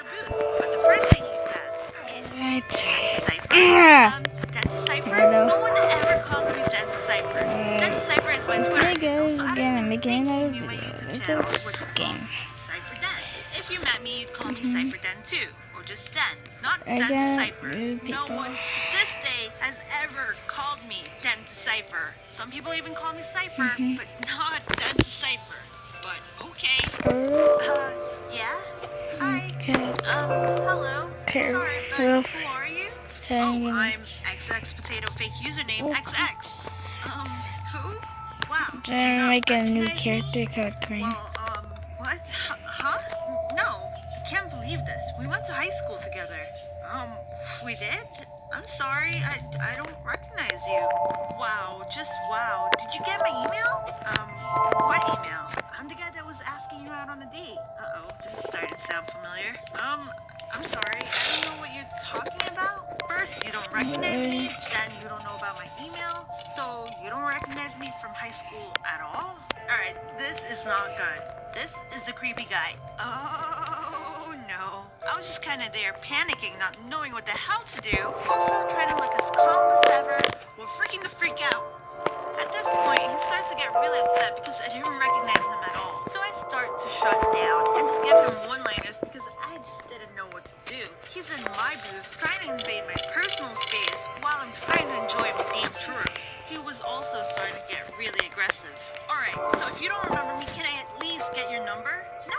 booth. But the first thing he says is Decipher. Decipher? Hello. No one ever calls me Decipher. Decipher is my Twitter Hey handle, guys, so I again don't I'm even making think another you knew my video. YouTube It's channel a was called game. Cypher Den. If you met me, you'd call me Cypher Den too, or just Den, not I Den got Decipher. new No people. one to this day has ever called me Den Decipher. Some people even call me Cypher, but not Den Decipher. But okay. Yeah? Hi. Okay. Hello. Okay. Sorry, but Well, who are you? Ten Oh, I'm minutes. XX Potato Fake username Oh. XX. Who? Wow. Do you Then not make a new recognize me? character called Crane. Well, what? Huh? No, I can't believe this. We went to high school together. We did? I'm sorry, I don't recognize you. Wow, just wow. Did you get my email? What email? I'm the guy that was asking you out on a date. Uh-oh, this is starting to sound familiar. I'm sorry, I don't know what you're talking about. First, you don't recognize me, then you don't know about my email, so you don't recognize me from high school at all? Alright, this is not good. This is a creepy guy. Oh no. I was just kinda there panicking, not knowing what the hell to do. Also trying to look as calm as ever, while freaking the freak out. At this point, he starts to get really upset because I didn't recognize him at all. So I start to shut down and just give him one-liners because I just didn't know what to do. He's in my booth trying to invade my personal space while I'm trying to enjoy my damn churros. He was also starting to get really aggressive. Alright, so if you don't remember me, can I at least get your number? No,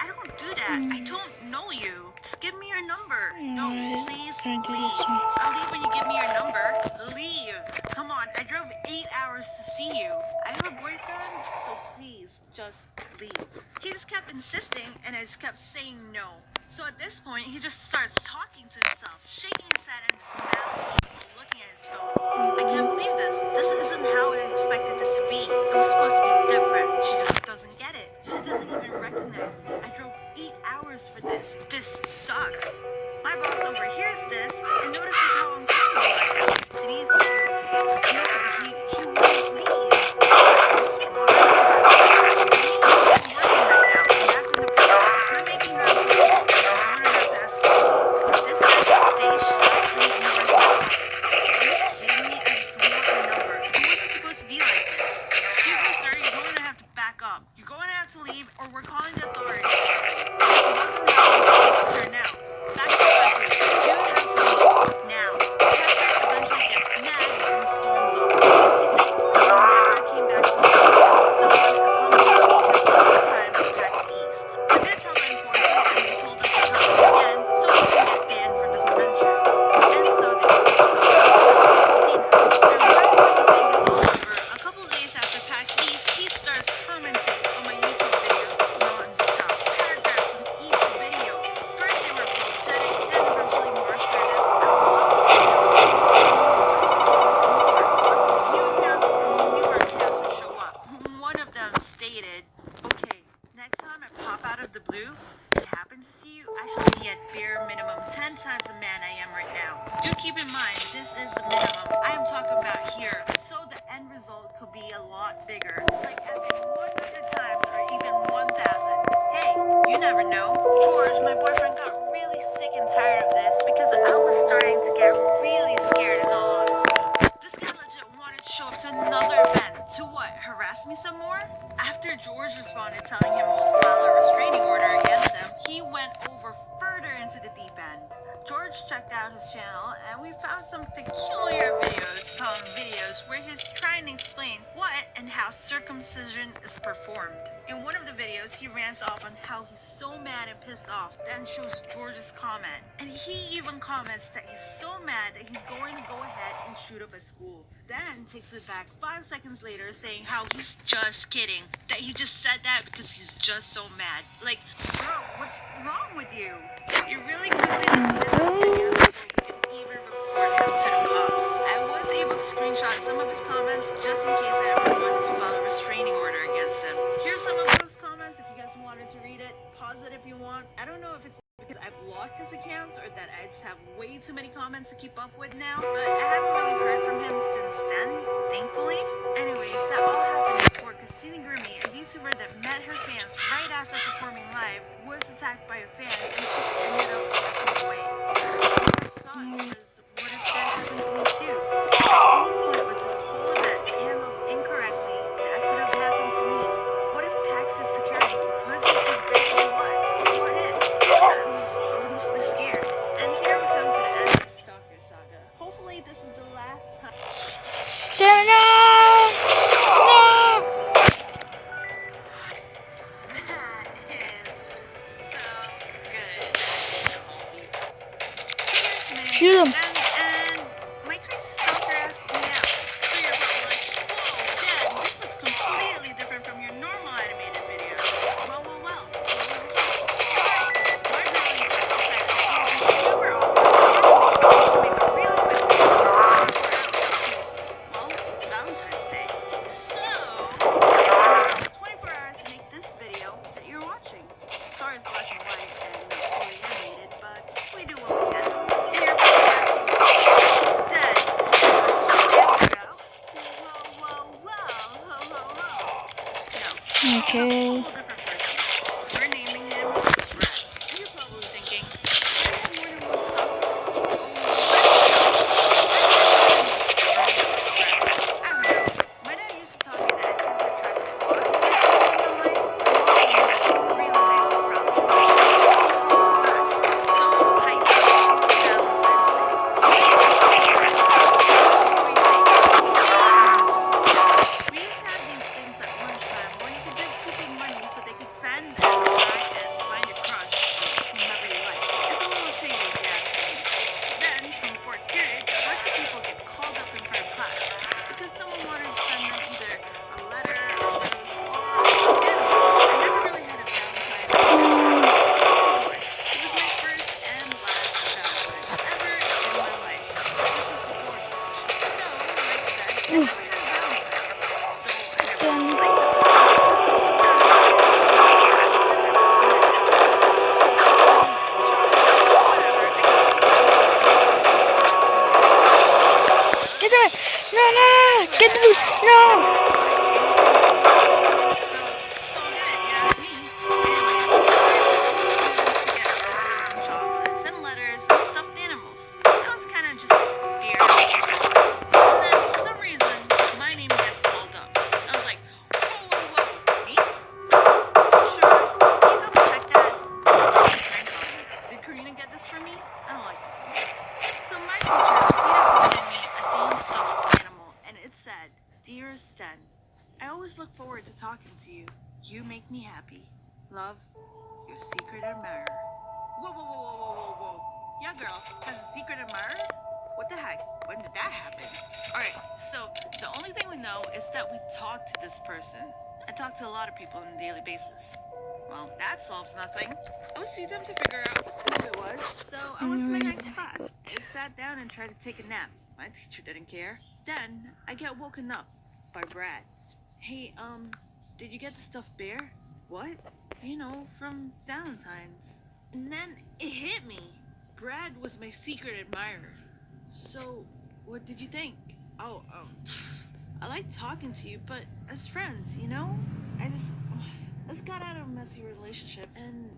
I don't do that. I don't know you. Just give me your number. No, please leave. I'll leave when you give me your number. Leave. Come on, I drove 8 hours to see you. I have a boyfriend, so please just leave. He just kept insisting, and I just kept saying no. So at this point, he just starts talking to himself, shaking his head and smiling while looking at his phone. I can't believe this. This isn't how I expected this to be. It was supposed to be different. She just doesn't get it. She doesn't even recognize me. I drove 8 hours for this. This sucks. My boss overhears this and notices how uncomfortable I am. Denise, are you okay? No, he won't leave. She's working right now, and that's in the problem. You're making her uncomfortable, and I don't have to ask you to leave. This guy just stays shut and ignores my boss. Are you kidding me? I just want your number. It wasn't supposed to be like this. Excuse me, sir, you're going to have to back up. You're going to have to leave, or we're calling the authorities. This wasn't how it was supposed to turn out. Back to my booth. You have to leave now. Patrick eventually gets mad and storms off. He never came back to me. Someone accommodated me the whole time at PAX East. I did tell the enforcers, and they told us to come again so we can get banned for the convention. And so they did. And right when you think it's all over, a couple days after PAX East, he starts commenting on my YouTube videos non-stop. Paragraphs in each video. First they were apologetic, then eventually more assertive. New accounts and newer accounts would show up. One of them stated, okay, next time I pop out of the blue and happen to see you, I shall be at bare minimum 10 times the man I am right now. Do keep in mind, this is the minimum I am talking about here, so the end result could be a lot bigger, like as in 100 times or even 1,000. Hey, you never know. George, my boyfriend, got really sick and tired of this because I was starting to get really scared in all honesty. This guy legit wanted to show up to another event. To what? Harass me some more? After George responded telling him we'll file a restraining order against him, he went over further into the deep end. George checked out his channel and we found some peculiar videos where he's trying to explain what and how circumcision is performed. In one of the videos, he rants off on how he's so mad and pissed off, then shows George's comment. And he even comments that he's so mad that he's going to go ahead and shoot up a school. Then takes it back 5 seconds later saying how he's just kidding. That he just said that because he's just so mad. Like, bro, what's wrong with you? You really quickly deleted those videos so you can even report him to the cops. I was able to screenshot some of his comments just in case I ever wanted to file a restraining order against him. Here's some of those comments if you guys wanted to read it. Pause it if you want. I don't know if it's because I've locked his accounts or that I just have way too many comments to keep up with now, but I haven't really heard from him since then, thankfully. Anyways, that all happened before Cassini Grimmy, a YouTuber that met her fans right after performing live, was attacked by a fan and she ended Shoot him. And my crazy stalker asked me out. So you're probably like, whoa, Dad, this looks completely different from your normal animated videos. Well. My brownie circle said, oh, this is super awesome. To make a really quick video because, well, Valentine's Day. So, it took 24 hours to make this video that you're watching. Sorry it's black and white and not fully animated, but we do what we can. And you're probably dead. No. Okay. He's a whole different person. We're naming him Brad. And you're probably thinking, I have more than one stalker. I don't know. My dad used to tell me that I tend to attract a lot of people in my life. I'm also really nice and friendly. So, high school, Valentine's Day. We used to have these things at lunchtime where you could give people money so they could send and try and find your crush or whomever you like. It's a little shady if you ask me. Then, from fourth period, a bunch of people get called up in front of class because someone wanted to send them either a letter, a rose, or I never really had a Valentine's Day. It was my first and last Valentine ever in my life. This was before George. So, like I said, I never had a Valentine. So, I never really liked this. Get the no! Get the no! So, it's all good, if you ask me. Anyways, we started students to get roses and chocolates and letters and stuffed animals. That was kind of just weird. And then, for some reason, my name gets called up. I was like, whoa, me? Sure, can you double check that? Did Karina get this for me? I don't like this one. So my teacher proceeded to hand me a Dame stuffed animal, and it said, Dearest Den, I always look forward to talking to you. You make me happy. Love, your secret admirer. Whoa. Yeah, girl, has a secret admirer? What the heck? When did that happen? Alright, so the only thing we know is that we talk to this person. I talk to a lot of people on a daily basis. Well, that solves nothing. I was too dumb to figure out who it was, so I went to my next class. I sat down and tried to take a nap. My teacher didn't care. Then I get woken up by Brad. Hey, did you get the stuffed bear? What? You know, from Valentine's. And then it hit me. Brad was my secret admirer. So, what did you think? Oh, I like talking to you, but as friends, you know? I just got out of a messy relationship, and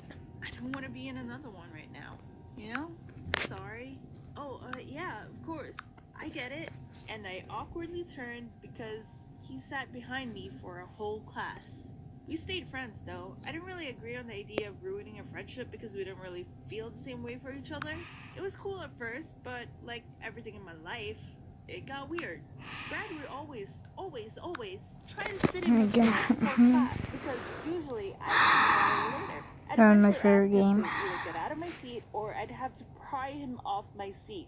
I don't want to be in another one right now. You know? I'm sorry. Oh, yeah, of course. I get it. And I awkwardly turned because he sat behind me for a whole class. We stayed friends, though. I didn't really agree on the idea of ruining a friendship because we didn't really feel the same way for each other. It was cool at first, but like everything in my life, it got weird. Brad would always try to sit in with me before class because usually I'd be later. I'd That was my eventually favorite ask him game. to either get out of my seat or I'd have to pry him off my seat.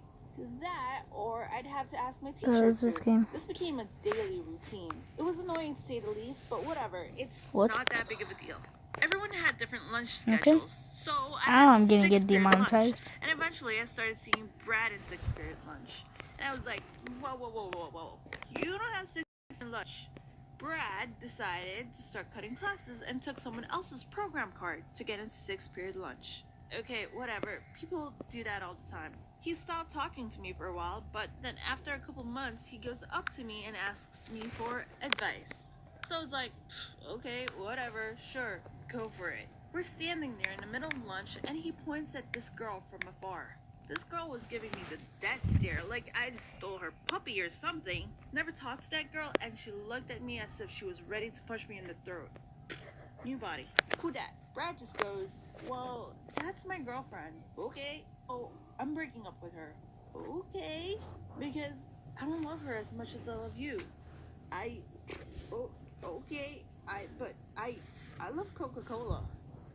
That, or I'd have to ask my teacher That was this to. game. This became a daily routine. It was annoying to say the least, but whatever. It's What? not that big of a deal. Everyone had different lunch Okay. schedules, so I Now had I'm gonna get 6th period lunch, demonetized. and eventually I started seeing Brad in 6th period lunch. And I was like, whoa. You don't have 6th period lunch. Brad decided to start cutting classes and took someone else's program card to get into 6th period lunch. Okay, whatever. People do that all the time. He stopped talking to me for a while, but then after a couple months, he goes up to me and asks me for advice. So I was like, okay, whatever, sure, go for it. We're standing there in the middle of lunch, and he points at this girl from afar. This girl was giving me the death stare, like I just stole her puppy or something. Never talked to that girl, and she looked at me as if she was ready to punch me in the throat. New body. Who dat? Brad just goes, well, that's my girlfriend. Okay. Oh, I'm breaking up with her. Okay. Because I don't love her as much as I love you. Okay. I love Coca-Cola.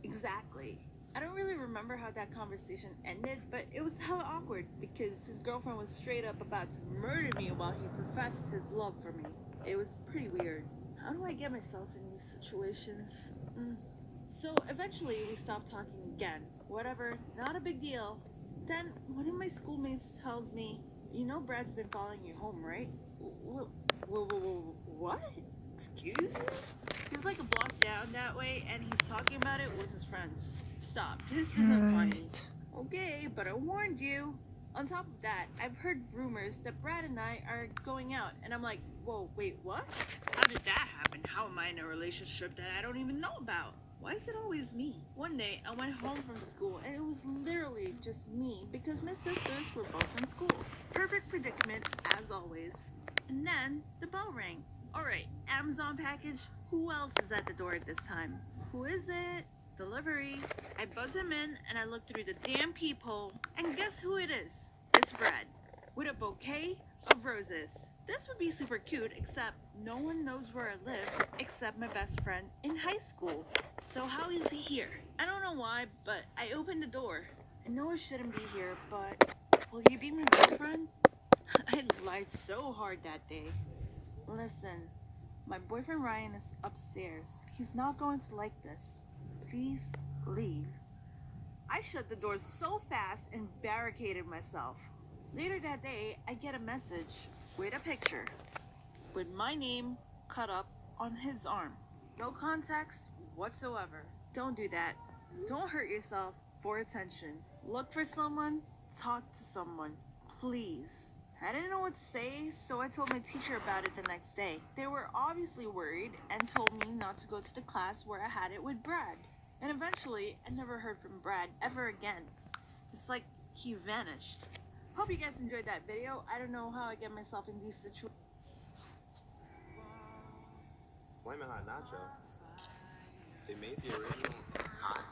Exactly. I don't really remember how that conversation ended, but it was hella awkward because his girlfriend was straight up about to murder me while he professed his love for me. It was pretty weird. How do I get myself in these situations? So eventually we stopped talking again. Whatever, not a big deal. Then one of my schoolmates tells me, "You know Brad's been following you home, right?" What? Excuse me? He's like a block down that way, and he's talking about it with his friends. Stop. This isn't funny. Okay, but I warned you. On top of that, I've heard rumors that Brad and I are going out, and I'm like, whoa, wait, what? How did that happen? How am I in a relationship that I don't even know about? Why is it always me? One day, I went home from school, and it was literally just me because my sisters were both in school. Perfect predicament, as always. And then the bell rang. Alright, Amazon package. Who else is at the door at this time? Who is it? Delivery. I buzz him in and I look through the damn peephole, and guess who it is? It's Brad, with a bouquet of roses. This would be super cute, except no one knows where I live except my best friend in high school. So how is he here? I don't know why, but I opened the door. I know I shouldn't be here, but will he be my boyfriend? I lied so hard that day. Listen, my boyfriend Ryan is upstairs. He's not going to like this. Please leave. I shut the door so fast and barricaded myself. Later that day, I get a message with a picture with my name cut up on his arm. No context whatsoever. Don't do that. Don't hurt yourself for attention. Look for someone, talk to someone, please. I didn't know what to say, so I told my teacher about it the next day. They were obviously worried and told me not to go to the class where I had it with Brad. And eventually, I never heard from Brad ever again. It's like he vanished. Hope you guys enjoyed that video. I don't know how I get myself in these situations. Flamin' Hot Nacho. They made the original hot.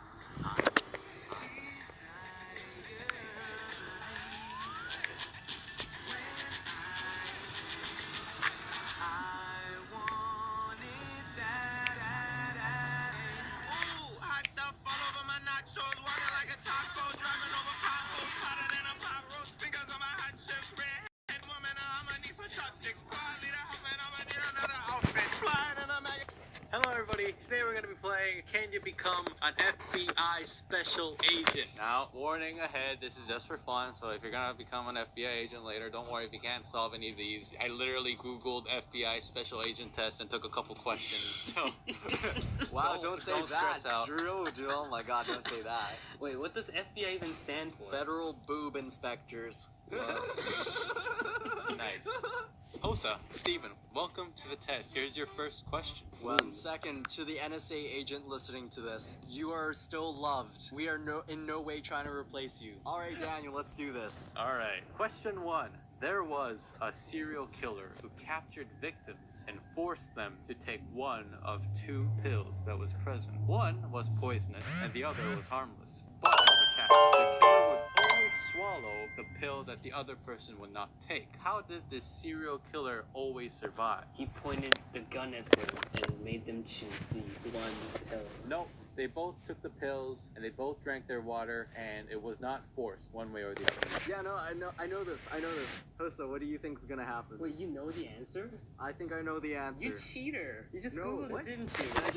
Hello everybody, today we're going to be playing Can You Become an FBI Special Agent? Now, warning ahead, this is just for fun, so if you're going to become an FBI agent later, don't worry if you can't solve any of these. I literally googled FBI Special Agent test and took a couple questions, so... Wow, don't say that, stress out. Drew, dude. Oh my god, don't say that. Wait, what does FBI even stand for? Federal Boob Inspectors. Nice. Hosa, Steven, welcome to the test. Here's your first question. 1 second, to the NSA agent listening to this. You are still loved. We are in no way trying to replace you. Alright, Daniel, let's do this. Alright, question 1. There was a serial killer who captured victims and forced them to take one of 2 pills that was present. One was poisonous and the other was harmless. But there was a catch. The killer would only swallow the pill that the other person would not take. How did this serial killer always survive? He pointed the gun at them and made them choose the one pill. Nope. They both took the pills and they both drank their water, and it was not forced one way or the other. Yeah, no, I know this. Hosa, what do you think is gonna happen? Wait, you know the answer? I think I know the answer. You cheater! You just No, googled what? it, didn't you? Can I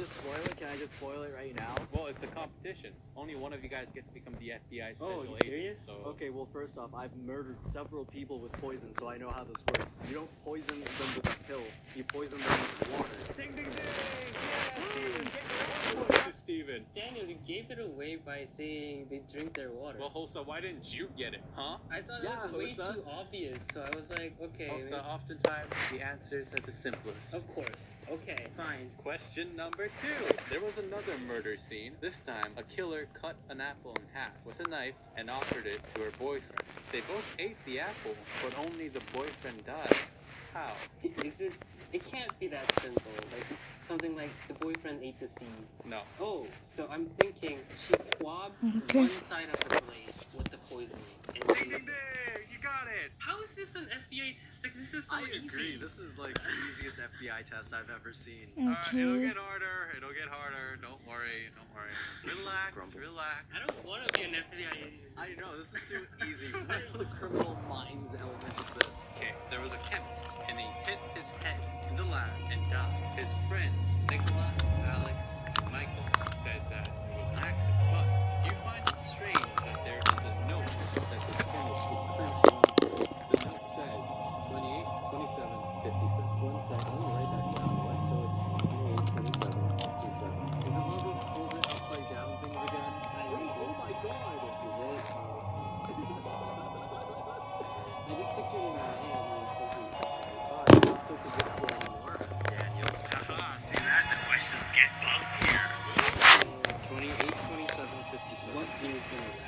just spoil it right now? Well, it's a competition. Only one of you guys get to become the FBI special Oh, you agent. serious? So... Okay, well, first off, I've murdered several people with poison, so I know how this works. You don't poison them with a pill. You poison them with water. Ding, ding, ding! Yeah, Steven, get your point to Steven. Daniel, you gave it away by saying they drink their water. Well, Hosa, why didn't you get it, huh? I thought Yeah, it was way Hosa. too obvious, so I was like, okay. Hosa, oftentimes the answers are the simplest. Of course. Okay, fine. Question number 2. There was another murder scene. This time, a killer cut an apple in half with a knife and offered it to her boyfriend. They both ate the apple, but only the boyfriend died. How? Is it? It can't be that simple. Like something like the boyfriend ate the seed. No. Oh, so I'm thinking she swabbed Okay. one side of the blade with the poisoning, and Ding ding ding! You got it. How is this an FBI test? Like, this is so I easy. agree. This is like the easiest FBI test I've ever seen. Alright, it'll Okay. get harder. It'll get harder. Don't worry. Don't worry. Relax. Relax. I don't want to be an FBI agent. I know, this is too easy. Where's the criminal minds element of this? Okay, there was a chemist, and he hit his head in the lab and died. His friends, Nicola, Alex, and Michael, said that it was an accident. But you find it strange that there is a note that this chemist is crunching. The note says 28, 27, 57. One second, let me write that down. What? So it's 28, 27, 57. Is it one of those hold it upside down things again? Oh my god! Is it? I just pictured it in my head and it doesn't. God, it's so predictable anymore. Daniel. Haha, see that? The questions get funkier. 28, 27, 57. What is gonna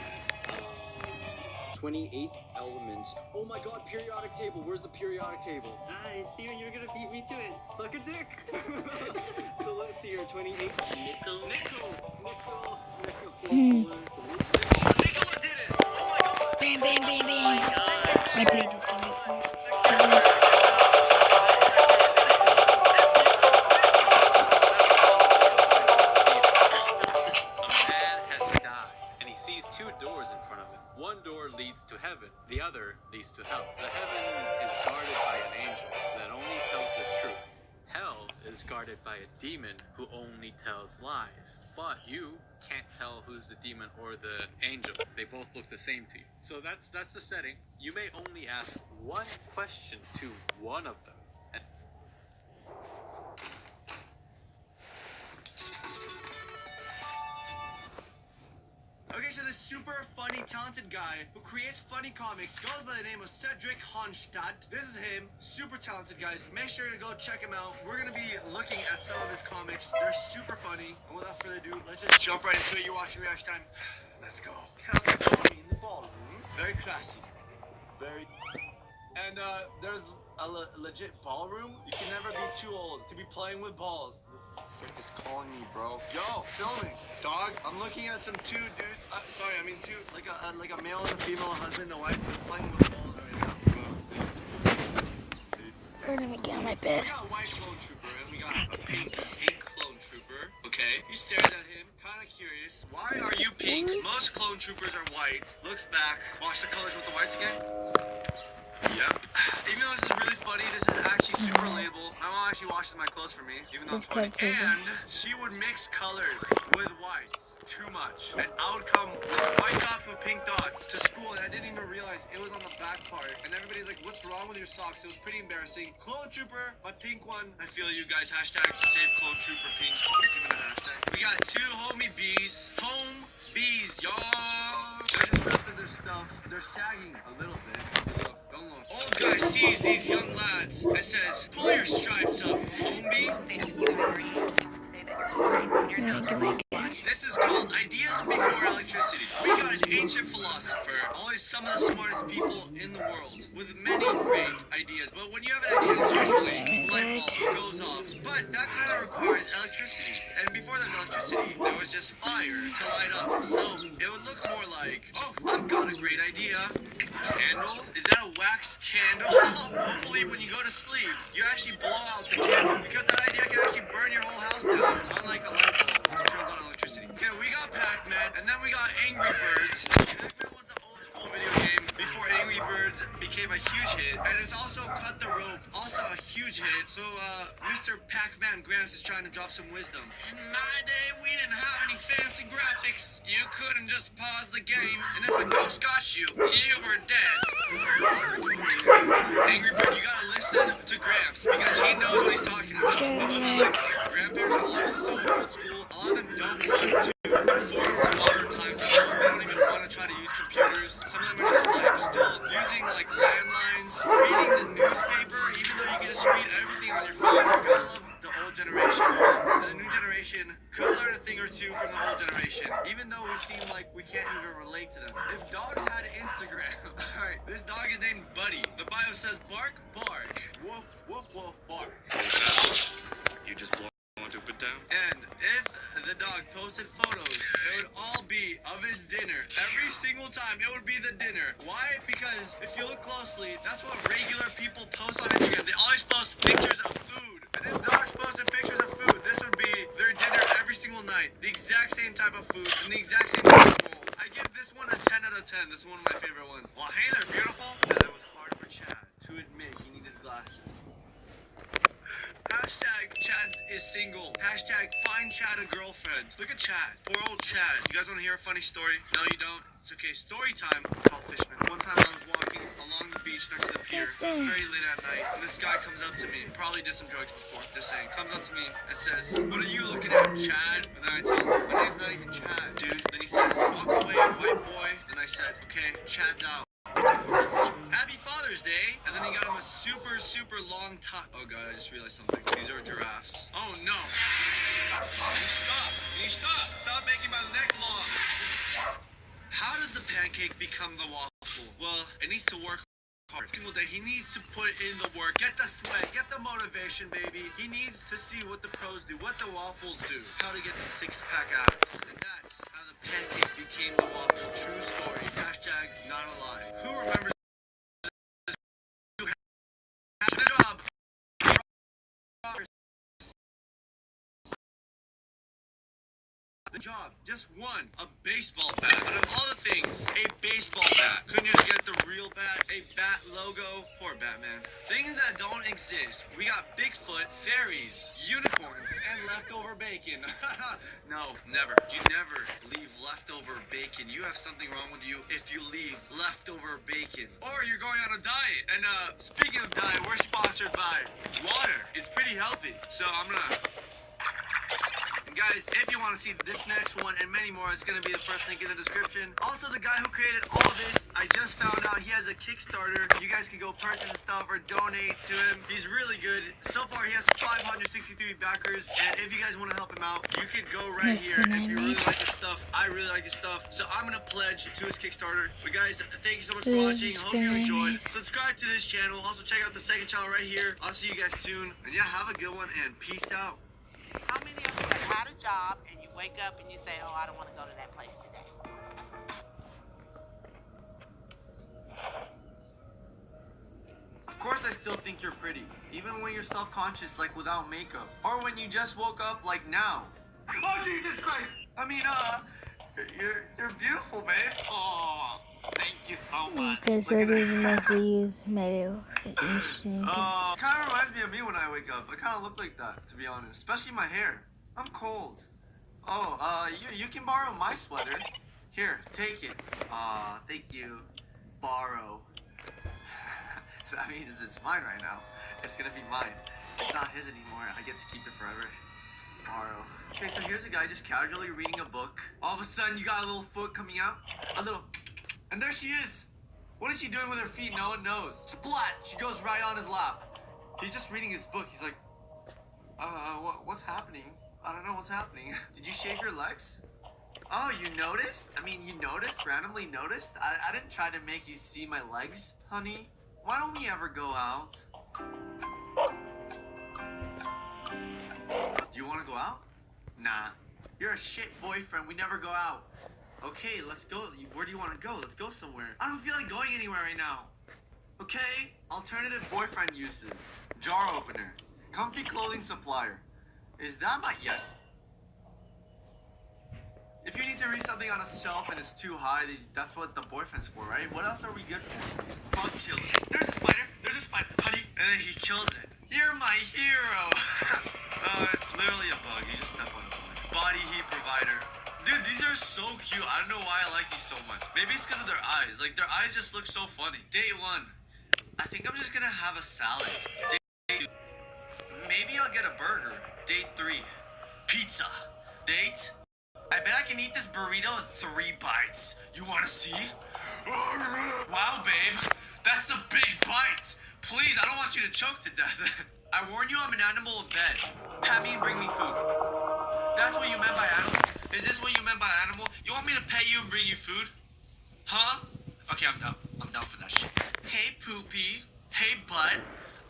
28 elements. Oh my god, periodic table. Where's the periodic table? I see you're gonna beat me to it. Suck a dick. So let's see here. 28. Nickel. Hmm. Nicola did it! Oh my god! Bang, bang, bang, bang. I played this game before. A man has died, and he sees two doors in front of him. One door leads to heaven, the other leads to hell. The heaven is guarded by an angel that only tells the truth. Hell is guarded by a demon who only tells lies. But you can't tell who's the demon or the angel. They both look the same to you. So that's the setting. You may only ask one question to one of them. And Okay, so this super funny, talented guy who creates funny comics goes by the name of Cedric Honstadt. This is him, super talented, guys. Make sure to go check him out. We're gonna be looking at some of his comics. They're super funny. And without further ado, let's just jump right into it. You're watching Reaction Time. Let's go. Come join me in the ballroom. Very classy. Very. And there's a legit ballroom. You can never be too old to be playing with balls. Frick is calling me, bro. Yo, filming, dog. I'm looking at some two dudes. Sorry, I mean two, like a male and a female, a husband and a wife. They're playing with balls right now. See. Let me get on my We bed. got a white clone trooper and we got a pink clone trooper. Okay, he stares at him, kind of curious. Why are you pink? Most clone troopers are white. Looks back. Watch the colors with the whites again. Yep. Even though this is really funny, this is actually super relatable. My mom actually washes my clothes for me, even though it's It's funny. quite easy. And she would mix colors with whites. Too much. And I would come with white socks with pink dots to school, and I didn't even realize it was on the back part. And everybody's like, what's wrong with your socks? It was pretty embarrassing. Clone Trooper, my pink one. I feel you guys. Hashtag save Clone Trooper pink. Is even a hashtag. We got two homie bees. Home bees, y'all. They just lifted their stuff. They're sagging a little bit. Old guy sees these young lads and says, pull your stripes up, homie. They ask you to agree to say that you're fine when you're Let me not. get my gun. This is called Ideas Before Electricity. We got an ancient philosopher, always some of the smartest people in the world, with many great ideas. But when you have an idea, usually light bulb goes off. But that kind of requires electricity. And before there's electricity, there was just fire to light up. So it would look more like, oh, I've got a great idea. Candle? Is that a wax candle? Hopefully when you go to sleep, you actually blow out the candle, because that idea can actually burn your whole house down, unlike a light bulb, which runs on electricity. Okay, we got Pac-Man, and then we got Angry Birds. Pac-Man was an old school video game before Angry Birds became a huge hit, and it's also Cut the Rope, also a huge hit. So Mr. Pac-Man Gramps is trying to drop some wisdom. In my day, we didn't have any fancy graphics. You couldn't just pause the game, and if a ghost got you, you were dead. Angry Bird, you gotta listen to Gramps, because he knows what he's talking about. Like, grandparents are always so old school. A lot of them don't want to conform to modern times at all. They don't even want to try to use computers. Some of them are just like still using like landlines, reading the newspaper, even though you can just read everything on your phone. You gotta love the old generation. The new generation could learn a thing or two from the old generation, even though we seem like we can't even relate to them. If dogs had Instagram, alright, this dog is named Buddy. The bio says bark, bark, woof, woof, woof, bark. You just blow stupid down. And if the dog posted photos, it would all be of his dinner. Every single time, it would be the dinner. Why? Because if you look closely, that's what regular people post on Instagram. They always post pictures of food. And if dogs posted pictures of food, this would be their dinner every single night. The exact same type of food and the exact same type of bowl. I give this one a 10 out of 10. This is one of my favorite ones. Well, hey, they're beautiful. Said it was hard for Chad to admit he needed glasses. Hashtag Chad is single. Hashtag find Chad a girlfriend. Look at Chad. Poor old Chad. You guys want to hear a funny story? No, you don't? It's okay. Story time. Tall Fishman. One time I was walking along the beach next to the pier. It was very late at night. And this guy comes up to me. Probably did some drugs before. Just saying. Comes up to me and says, "What are you looking at, Chad?" And then I tell him, "My name's not even Chad, dude." Then he says, "Walk away, white boy." And I said, "Okay, Chad's out." Happy Father's Day, and then he got him a super, super long tie. Oh god, I just realized something. These are giraffes. Oh no! Can you stop? Can you stop? Stop making my neck long. How does the pancake become the waffle? Well, it needs to work hard. Single day, he needs to put in the work, get the sweat, get the motivation, baby. He needs to see what the pros do, what the waffles do, how to get the six-pack abs. And that's how the pancake became the waffle. True story. Hashtag not a lie. Who remembers the job? The job, just one, a baseball bat. Out of all the things, a baseball bat. Couldn't you get the real bat? A bat logo? Poor Batman. Things that don't exist. We got Bigfoot, fairies, unicorns, and leftover bacon. No, never. You never leave leftover bacon. You have something wrong with you if you leave leftover bacon. Or you're going on a diet. And speaking of diet, we're sponsored by water. It's pretty healthy. So I'm gonna... And guys, if you want to see this next one and many more, it's going to be the first link in the description. Also, the guy who created all this, I just found out he has a Kickstarter. You guys can go purchase his stuff or donate to him. He's really good. So far, he has 563 backers. And if you guys want to help him out, you could go right here. If you really like his stuff, I really like his stuff. So I'm going to pledge to his Kickstarter. But guys, thank you so much for watching. Hope you enjoyed. Subscribe to this channel. Also, check out the second channel right here. I'll see you guys soon. And yeah, have a good one and peace out. How many of you have had a job and you wake up and you say, "Oh, I don't want to go to that place today"? Of course I still think you're pretty. Even when you're self-conscious, like without makeup. Or when you just woke up, like now. Oh, Jesus Christ! I mean, you're beautiful, babe. Oh, thank you so much. This Look at would her. mostly use Mario. Kind of reminds me of me when I wake up. I kind of look like that, to be honest. Especially my hair. I'm cold. Oh, you can borrow my sweater. Here, take it. Aw, thank you. Borrow. That means it's mine right now. It's gonna be mine. It's not his anymore. I get to keep it forever. Borrow. Okay, so here's a guy just casually reading a book. All of a sudden, you got a little foot coming out. A little... And there she is. What is she doing with her feet? No one knows. Splat! She goes right on his lap. He's just reading his book. He's like, what's happening? I don't know what's happening. Did you shave your legs? Oh, you noticed? I mean, you noticed? Randomly noticed? I didn't try to make you see my legs, honey. Why don't we ever go out? Do you want to go out? Nah. You're a shit boyfriend. We never go out. Okay, let's go. Where do you want to go? Let's go somewhere. I don't feel like going anywhere right now. Okay? Alternative boyfriend uses. Jar opener. Comfy clothing supplier. Is that my... Yes. If you need to read something on a shelf and it's too high, that's what the boyfriend's for, right? What else are we good for? Bug killer. There's a spider. There's a spider. Honey. And then he kills it. You're my hero. It's literally a bug. You just step on a bug. Body heat provider. Dude, these are so cute. I don't know why I like these so much. Maybe it's because of their eyes. Like, their eyes just look so funny. Day 1. I think I'm just gonna have a salad. Day 2. Maybe I'll get a burger. Day 3. Pizza. Date? I bet I can eat this burrito in 3 bites. You wanna see? Wow, babe. That's a big bite. Please, I don't want you to choke to death. I warn you, I'm an animal in bed. Pat me and bring me food. That's what you meant by animal? Is this what you meant by animal? You want me to pet you and bring you food? Huh? Okay, I'm down. I'm down for that shit. Hey, Poopy. Hey, Butt.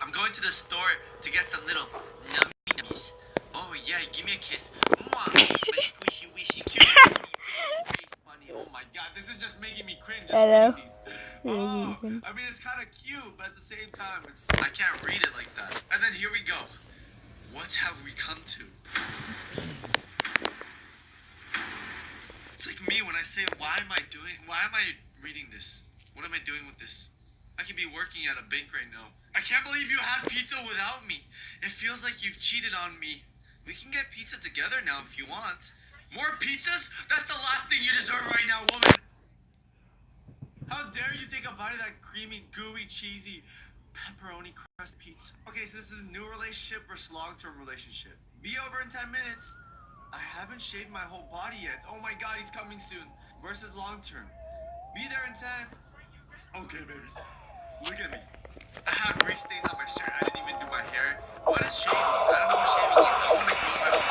I'm going to the store to get some little nummies. Oh, yeah. Yeah, give me a kiss. Mwah. Squishy, wishy, cute. Face bunny. Oh my god, this is just making me cringe. Just Hello. reading these. Oh, I mean, it's kind of cute, but at the same time, I can't read it like that. And then here we go. What have we come to? It's like me when I say, why am I reading this? What am I doing with this? I could be working at a bank right now. I can't believe you had pizza without me. It feels like you've cheated on me. We can get pizza together now if you want. More pizzas? That's the last thing you deserve right now, woman. How dare you take a bite of that creamy, gooey, cheesy pepperoni crust pizza? Okay, so this is a new relationship versus long-term relationship. Be over in 10 minutes. I haven't shaved my whole body yet. Oh my god, he's coming soon. Versus long-term. Be there in 10. Okay, baby. Look at me. I have grease stains on my shirt. I didn't even do my hair. What is shaving? I don't know what shaving is. I want to grow my own.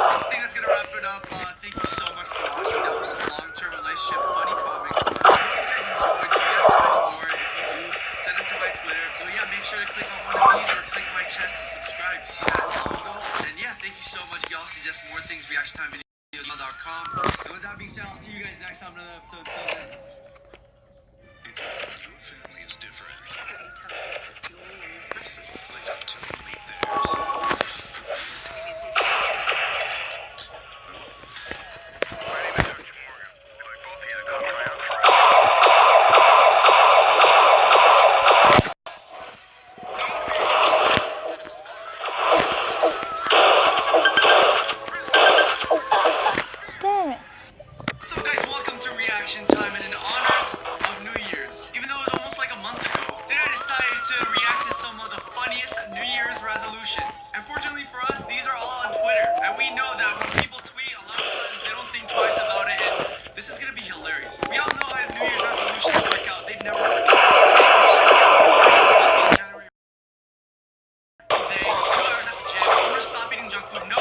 I think that's gonna wrap it up. Thank you so much for watching. That was some long-term relationship funny comics. I hope you guys enjoyed. If you guys want more, if you do, send it to my Twitter. So yeah, make sure to click on one of these or click my chest to subscribe. See that logo? And yeah, thank you so much. Y'all suggest more things. Reaction Time Videos.com. And with that being said, I'll see you guys next time in another episode. Till then. If you think your family is different, wait until you meet theirs. Damn it. So guys, welcome to Reaction Time, and in honors of New Year's, even though it was almost like a month ago, then I decided to react to some of the funniest New Year's resolutions. And fortunately for us, these are all on Twitter, and we know that when people tweet, a lot of times they don't think twice about it, and this is gonna be hilarious. We all know how New Year's resolutions work out. They've never worked out. January day, 2 hours at the gym, I'm gonna stop eating junk food. No,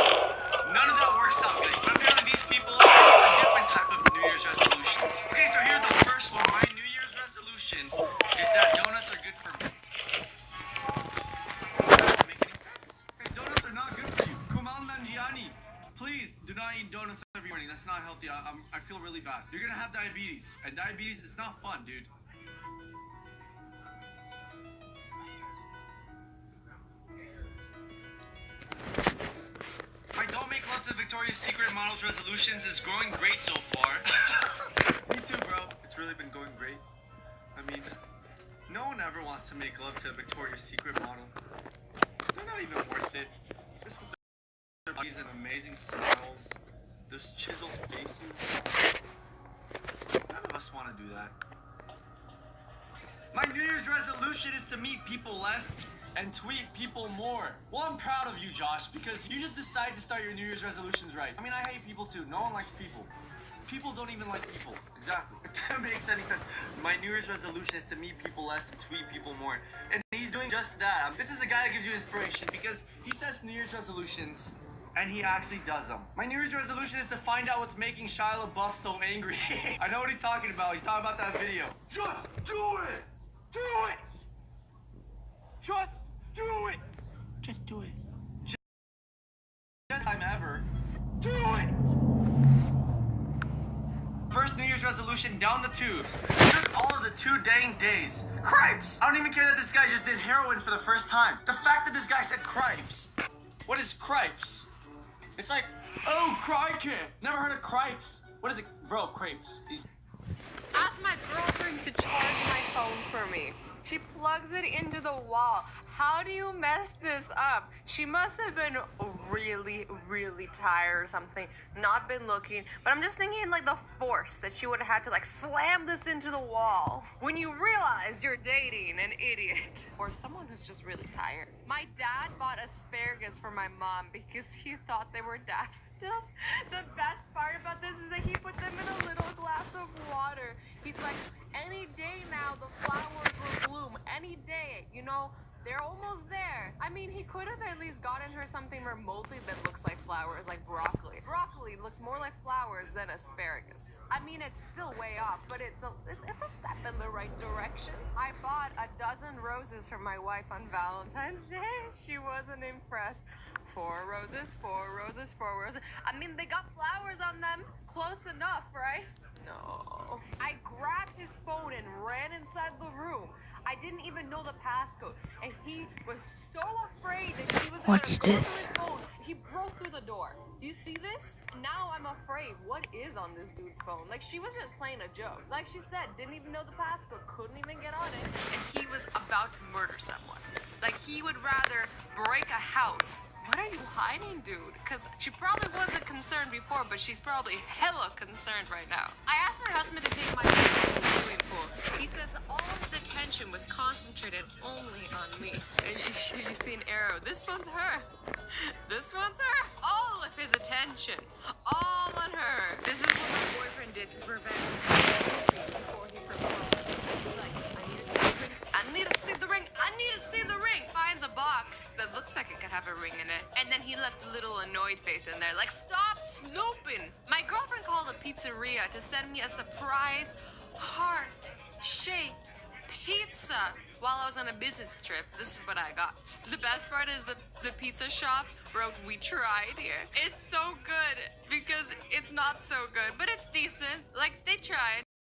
none of that works out, guys. But apparently these people have a different type of New Year's resolutions. Okay, so here's the first one. My New Year's resolution is that donuts are good for me. That doesn't make any sense. Guys, donuts are not good for you. Kumal Nanjiani, please do not eat donuts every morning. That's not healthy. I feel really bad. You're gonna have diabetes, and diabetes is not fun, dude. My Don't Make Love to Victoria's Secret Models resolutions is going great so far. Me too, bro. It's really been going great. I mean, no one ever wants to make love to a Victoria's Secret model. They're not even worth it. Just with their bodies and amazing smiles, those chiseled faces. None of us want to do that. My New Year's resolution is to meet people less and tweet people more. Well, I'm proud of you, Josh, because you just decided to start your New Year's resolutions right. I mean, I hate people too. No one likes people. People don't even like people. Exactly. That makes any sense. My New Year's resolution is to meet people less and tweet people more. And he's doing just that. This is a guy that gives you inspiration because he sets New Year's resolutions and he actually does them. My New Year's resolution is to find out what's making Shia LaBeouf so angry. I know what he's talking about. He's talking about that video. Just do it! Do it! Just do it! Just do it. Just time ever. Do it! First New Year's resolution, down the tubes. It took all of the 2 dang days. Cripes! I don't even care that this guy just did heroin for the first time. The fact that this guy said cripes. What is cripes? It's like, oh, crikey. Never heard of cripes. What is it? Bro, crepes. Ask my girlfriend to charge my phone for me. She plugs it into the wall. How do you mess this up? She must have been really, really tired or something, not been looking. But I'm just thinking like the force that she would have had to like slam this into the wall when you realize you're dating an idiot or someone who's just really tired. My dad bought asparagus for my mom because he thought they were daffodils. The best part about this is that he put them in a little glass of water. He's like, any day now the flowers will bloom. Any day, you know, They're almost there. I mean, he could have at least gotten her something remotely that looks like flowers, like broccoli. Broccoli looks more like flowers than asparagus. I mean, it's still way off, but it's a step in the right direction. I bought a dozen roses for my wife on Valentine's Day. She wasn't impressed. 4 roses, 4 roses, 4 roses. I mean, they got flowers on them. Close enough, right? No. I grabbed his phone and ran inside the room. I didn't even know the passcode, and he was so afraid that she was going to go through his phone. He broke through the door. Do you see this? Now I'm afraid. What is on this dude's phone? Like, she was just playing a joke. Like she said, didn't even know the passcode, couldn't even get on it, and he was about to murder someone. Like, he would rather break a house. What are you hiding, dude? Because she probably wasn't concerned before, but she's probably hella concerned right now. I asked my husband to take my phone to the swimming pool. He says all of the tension was concentrated only on me. And you see an arrow. This one's her. This one's her. All of his attention. All on her. This is what my boyfriend did to prevent me before he proposed. She's like, I need to see the ring. I need to see the ring. Finds a box that looks like it could have a ring in it. And then he left a little annoyed face in there. Like, stop snooping. My girlfriend called a pizzeria to send me a surprise heart-shaped pizza while I was on a business trip. This is what I got. The best part is the pizza shop wrote, "We tried" here. It's so good because it's not so good, but it's decent. Like, they tried.